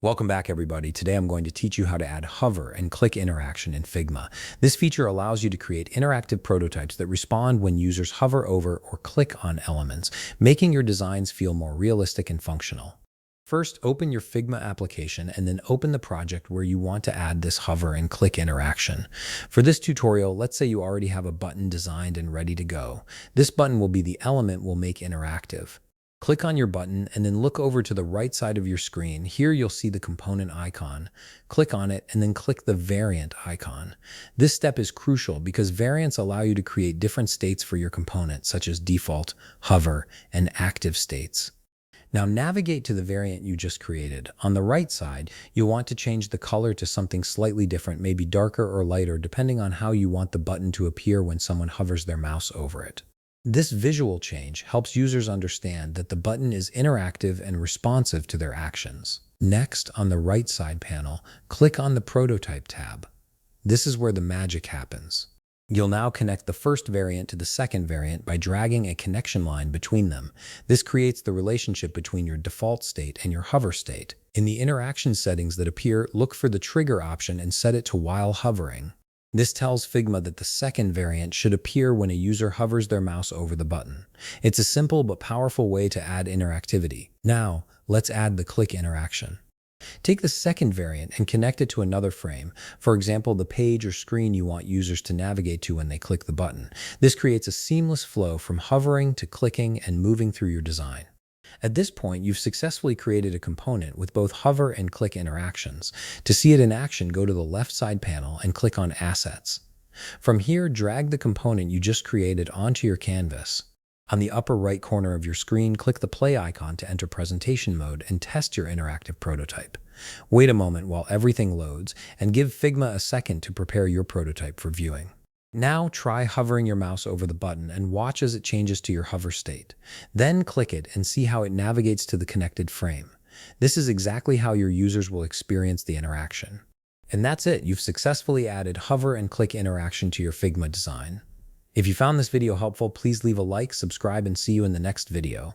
Welcome back, everybody. Today I'm going to teach you how to add hover and click interaction in Figma. This feature allows you to create interactive prototypes that respond when users hover over or click on elements, making your designs feel more realistic and functional. First, open your Figma application and then open the project where you want to add this hover and click interaction. For this tutorial, let's say you already have a button designed and ready to go. This button will be the element we'll make interactive. Click on your button and then look over to the right side of your screen. Here you'll see the component icon. Click on it and then click the variant icon. This step is crucial because variants allow you to create different states for your component, such as default, hover, and active states. Now navigate to the variant you just created. On the right side, you'll want to change the color to something slightly different, maybe darker or lighter, depending on how you want the button to appear when someone hovers their mouse over it. This visual change helps users understand that the button is interactive and responsive to their actions. Next, on the right side panel, click on the Prototype tab. This is where the magic happens. You'll now connect the first variant to the second variant by dragging a connection line between them. This creates the relationship between your default state and your hover state. In the interaction settings that appear, look for the trigger option and set it to while hovering. This tells Figma that the second variant should appear when a user hovers their mouse over the button. It's a simple but powerful way to add interactivity. Now, let's add the click interaction. Take the second variant and connect it to another frame, for example, the page or screen you want users to navigate to when they click the button. This creates a seamless flow from hovering to clicking and moving through your design. At this point, you've successfully created a component with both hover and click interactions. To see it in action, go to the left side panel and click on Assets. From here, drag the component you just created onto your canvas. On the upper right corner of your screen, click the play icon to enter presentation mode and test your interactive prototype. Wait a moment while everything loads and give Figma a second to prepare your prototype for viewing. Now try hovering your mouse over the button and watch as it changes to your hover state. Then click it and see how it navigates to the connected frame. This is exactly how your users will experience the interaction. And that's it. You've successfully added hover and click interaction to your Figma design. If you found this video helpful, please leave a like, subscribe, and see you in the next video.